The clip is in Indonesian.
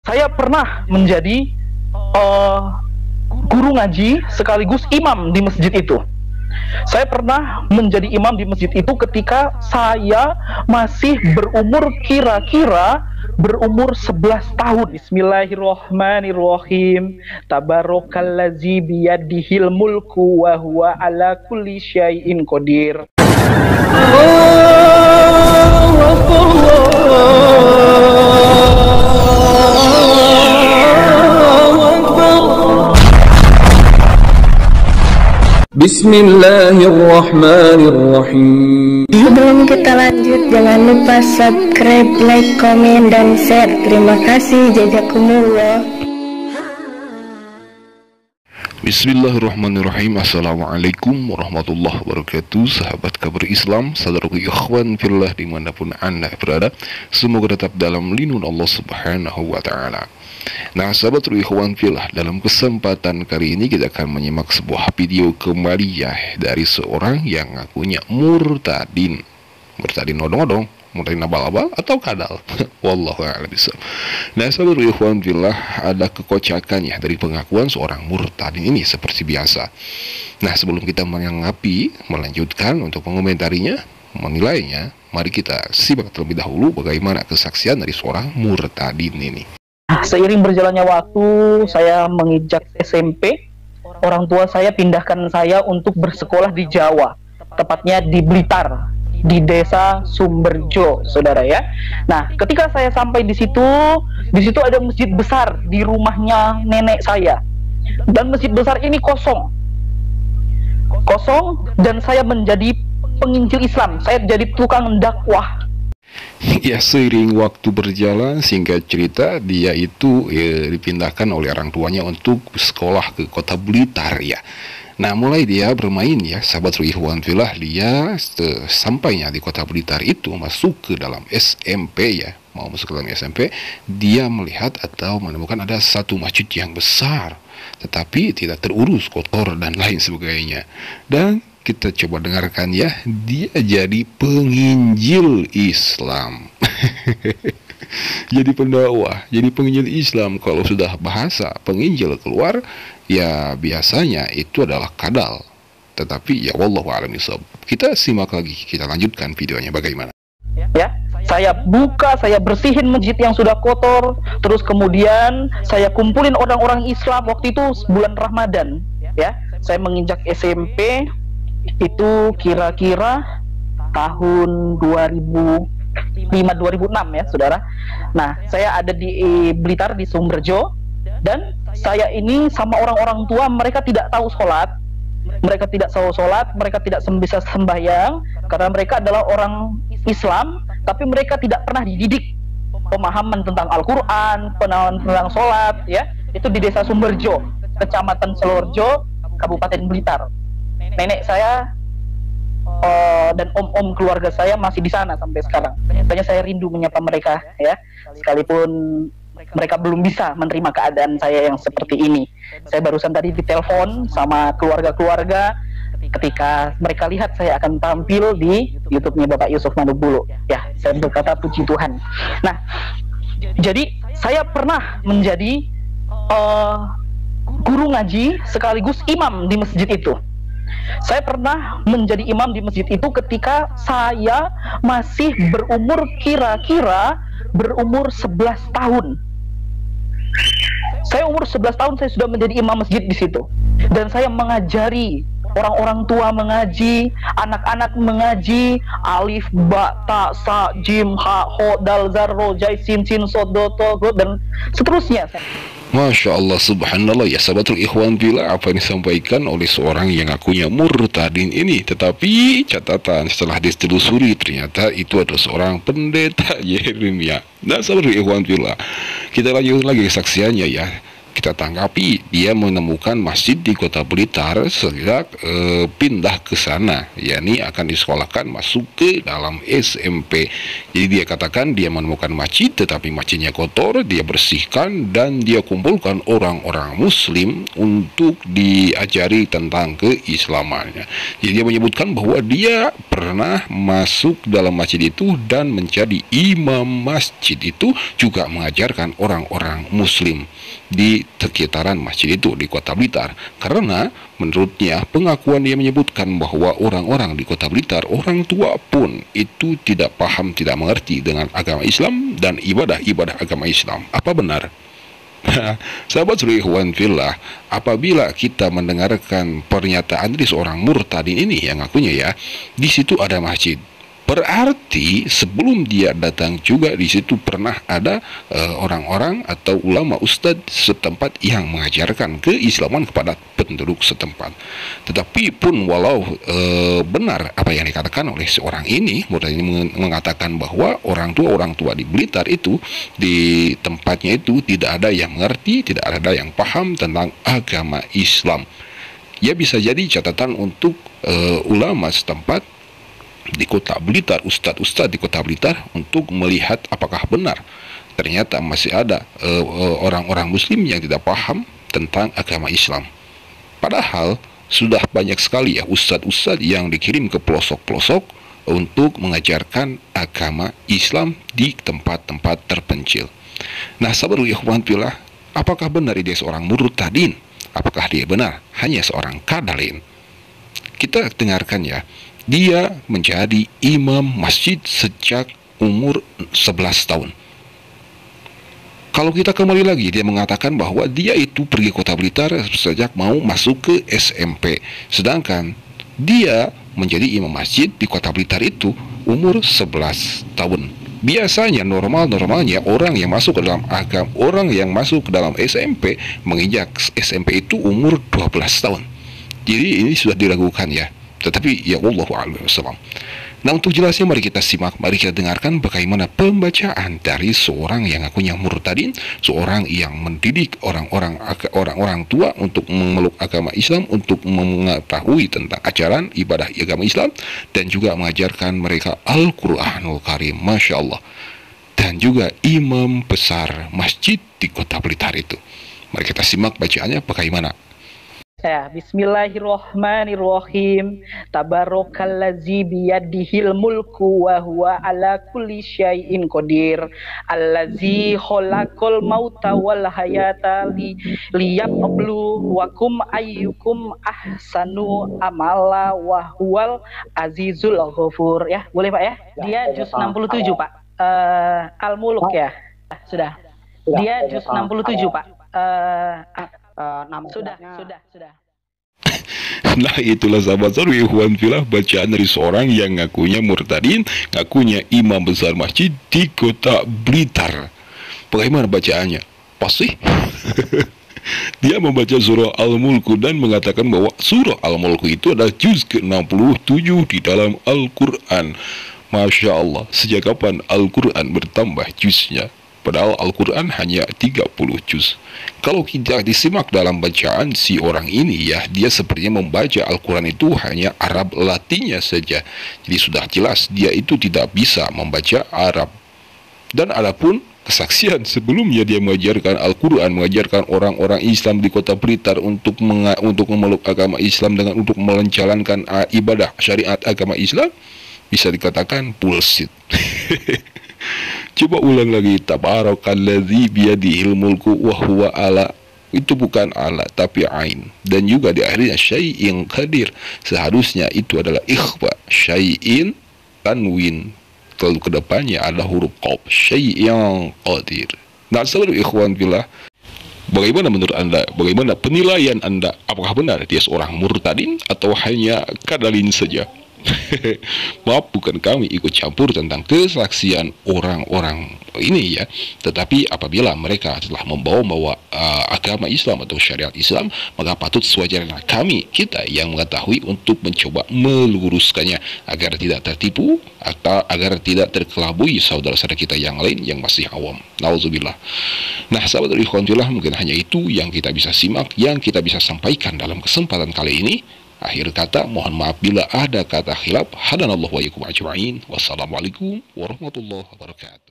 Saya pernah menjadi guru ngaji sekaligus imam di masjid itu. Saya pernah menjadi imam di masjid itu ketika saya masih berumur 11 tahun. Bismillahirrahmanirrahim. Tabarakallazi biyadihil mulku wa huwa ala kulli syai'in qadir. Bismillahirrahmanirrahim. Sebelum kita lanjut, jangan lupa subscribe, like, komen, dan share. Terima kasih. Jazakumullah. Bismillahirrahmanirrahim. Assalamualaikum warahmatullahi wabarakatuh. Sahabat kabar Islam, saudaraku ikhwan fillah dimanapun anda berada, semoga tetap dalam lindungan Allah subhanahu wa ta'ala. Nah sahabat ikhwan fillah, dalam kesempatan kali ini kita akan menyimak sebuah video kembali ya, dari seorang yang ngakunya murtadin. Murtadin odong-odong, murtadin abal-abal, atau kadal. Wallahu a'lam bishawab. Nah sahabat ikhwan fillah, ada kekocakan ya dari pengakuan seorang murtadin ini seperti biasa. Nah sebelum kita menanggapi, melanjutkan untuk mengomentarinya, menilainya, mari kita simak terlebih dahulu bagaimana kesaksian dari seorang murtadin ini. Seiring berjalannya waktu, saya menginjak SMP. Orang tua saya pindahkan saya untuk bersekolah di Jawa, tepatnya di Blitar, di desa Sumberjo, saudara ya. Nah, ketika saya sampai di situ ada masjid besar di rumahnya nenek saya, dan masjid besar ini kosong, dan saya menjadi penginjil Islam. Saya jadi tukang dakwah. Ya, seiring waktu berjalan, singkat cerita, dia itu dipindahkan oleh orang tuanya untuk sekolah ke kota Blitar ya. Nah, mulai dia bermain ya, sahabat ikhwan fillah, dia sampainya di kota Blitar itu masuk ke dalam SMP ya. Mau masuk ke dalam SMP, dia melihat atau menemukan ada satu masjid yang besar, tetapi tidak terurus, kotor dan lain sebagainya. Dan kita coba dengarkan ya, dia jadi penginjil Islam. Jadi pendakwah, jadi penginjil Islam. Kalau sudah bahasa penginjil keluar, ya biasanya itu adalah kadal. Tetapi ya wallahu a'lam bishawab. Kita simak lagi, kita lanjutkan videonya bagaimana. Ya, saya buka, saya bersihin masjid yang sudah kotor, terus kemudian saya kumpulin orang-orang Islam. Waktu itu bulan Ramadan ya. Saya menginjak SMP itu kira-kira tahun 2005-2006 ya saudara. Nah, saya ada di Blitar, di Sumberjo, dan saya ini sama orang-orang tua, mereka tidak tahu sholat, mereka tidak bisa sembahyang, karena mereka adalah orang Islam, tapi mereka tidak pernah dididik pemahaman tentang Al-Quran, pemahaman tentang sholat ya. Itu di desa Sumberjo, kecamatan Selorjo, Kabupaten Blitar. Nenek saya dan om-om keluarga saya masih di sana sampai sekarang. Makanya saya rindu menyapa mereka ya, sekalipun mereka belum bisa menerima keadaan saya yang seperti ini. Saya barusan tadi ditelepon sama keluarga-keluarga, ketika mereka lihat saya akan tampil di YouTube-nya Bapak Yusuf Manubulu ya, saya berkata puji Tuhan. Nah, jadi saya pernah menjadi guru ngaji sekaligus imam di masjid itu. Saya pernah menjadi imam di masjid itu ketika saya masih berumur 11 tahun. Saya umur 11 tahun, saya sudah menjadi imam masjid di situ. Dan saya mengajari orang-orang tua mengaji, anak-anak mengaji, alif, ba, ta, sa, jim, ha, ho, dal, zar, ro, jai, sin, sod, do, to, go, dan seterusnya. Masya Allah, subhanallah ya sahabatul ikhwan fillah, apa yang disampaikan oleh seorang yang ngakunya murtadin ini. Tetapi catatan, setelah ditelusuri ternyata itu adalah seorang pendeta Yeremia. Nah sahabatul ikhwan fillah, kita lanjut lagi kesaksiannya ya. kita tanggapi dia menemukan masjid di Kota Blitar sejak pindah ke sana, yakni akan disekolahkan masuk ke dalam SMP. Jadi dia katakan dia menemukan masjid tetapi masjidnya kotor, dia bersihkan dan dia kumpulkan orang-orang muslim untuk diajari tentang keislamannya. Jadi dia menyebutkan bahwa dia pernah masuk dalam masjid itu dan menjadi imam masjid itu, juga mengajarkan orang-orang muslim di sekitaran masjid itu di Kota Blitar. Karena menurutnya, pengakuan dia menyebutkan bahwa orang-orang di Kota Blitar, orang tua pun itu tidak paham, tidak mengerti dengan agama Islam dan ibadah-ibadah agama Islam. Apa benar? Sahabat Ikhwan Fillah, apabila kita mendengarkan pernyataan dari seorang murtadin ini yang ngakunya ya, di situ ada masjid, berarti sebelum dia datang juga di situ pernah ada orang-orang atau ulama ustadz setempat yang mengajarkan keislaman kepada penduduk setempat. Tetapi pun walau benar apa yang dikatakan oleh seorang ini, murid ini mengatakan bahwa orang tua di Blitar itu di tempatnya itu tidak ada yang mengerti, tidak ada yang paham tentang agama Islam. Ya, bisa jadi catatan untuk ulama setempat di Kota Blitar, ustadz-ustadz di Kota Blitar, untuk melihat apakah benar ternyata masih ada orang-orang muslim yang tidak paham tentang agama Islam. Padahal sudah banyak sekali ya ustadz-ustadz yang dikirim ke pelosok-pelosok untuk mengajarkan agama Islam di tempat-tempat terpencil. Nah, sahabat ikhwan fillah, apakah benar dia seorang murtadin? Apakah dia benar hanya seorang kadalin? Kita dengarkan ya. Dia menjadi imam masjid sejak umur 11 tahun. Kalau kita kembali lagi, dia mengatakan bahwa dia itu pergi Kota Blitar sejak mau masuk ke SMP. Sedangkan dia menjadi imam masjid di Kota Blitar itu umur 11 tahun. Biasanya normalnya orang yang masuk ke dalam agama, orang yang masuk ke dalam SMP menginjak SMP itu umur 12 tahun. Jadi ini sudah diragukan ya. Tetapi ya Allahu a'lam bishawab. Nah, untuk jelasnya mari kita simak, mari kita dengarkan bagaimana pembacaan dari seorang yang ngakunya murtadin, seorang yang mendidik orang-orang tua untuk memeluk agama Islam, untuk mengetahui tentang ajaran ibadah agama Islam, dan juga mengajarkan mereka Al-Quranul Karim, Masya Allah. Dan juga imam besar masjid di Kota Blitar itu. Mari kita simak bacaannya bagaimana. Ya, bismillahirrahmanirrahim. Tabarakalladzi biyadihil mulku wa huwa ala kulli syai'in qadir. Allazi khalaqal mauta wal hayata liyabluwakum ayyukum ahsanu amala wa huwal azizul ghafur. Ya, boleh Pak ya? Dia juz 67, Pak. Al-Mulk ya. Sudah. Dia juz 67, Pak. Sudah. Nah, itulah sahabat ikhwan fillah, bacaan dari seorang yang ngakunya murtadin, ngakunya imam besar masjid di Kota Blitar. Bagaimana bacaannya? Pasti dia membaca surah Al-Mulku dan mengatakan bahwa surah Al-Mulku itu adalah juz ke-67 di dalam Al-Quran. Masya Allah, sejak kapan Al-Quran bertambah juznya? Padahal Al-Quran hanya 30 juz. Kalau kita disimak dalam bacaan si orang ini ya, dia sepertinya membaca Al-Quran itu hanya Arab Latinnya saja. Jadi sudah jelas dia itu tidak bisa membaca Arab. Dan adapun kesaksian sebelumnya dia mengajarkan Al-Quran, mengajarkan orang-orang Islam di Kota Blitar untuk memeluk agama Islam dengan untuk menjalankan ibadah syariat agama Islam, bisa dikatakan bullshit. Coba ulang lagi. Tabarakalladzi biyadihil mulku wa huwa ala. Itu bukan ala tapi ain. Dan juga di akhirnya syai'in qadir. Seharusnya itu adalah ikhfa. Syai'in tanwin. Lalu kedepannya ada huruf qaf. Syai'in qadir. Nah, sahabat ikhwan fillah, bagaimana menurut Anda? Bagaimana penilaian Anda? Apakah benar dia seorang murtadin atau hanya kadalin saja? Maaf, bukan kami ikut campur tentang kesaksian orang-orang ini ya. Tetapi apabila mereka telah membawa agama Islam atau syariat Islam, maka patut sewajarnya kita yang mengetahui untuk mencoba meluruskannya agar tidak tertipu atau agar tidak terkelabui saudara-saudara kita yang lain yang masih awam. Nauzubillah. Nah, sahabat ikhwanillah, mungkin hanya itu yang kita bisa simak, yang kita bisa sampaikan dalam kesempatan kali ini. Akhir kata, mohon maaf bila ada kata khilaf. Hadanallahu wa iyyakum ajma'in. Wassalamualaikum warahmatullahi wabarakatuh.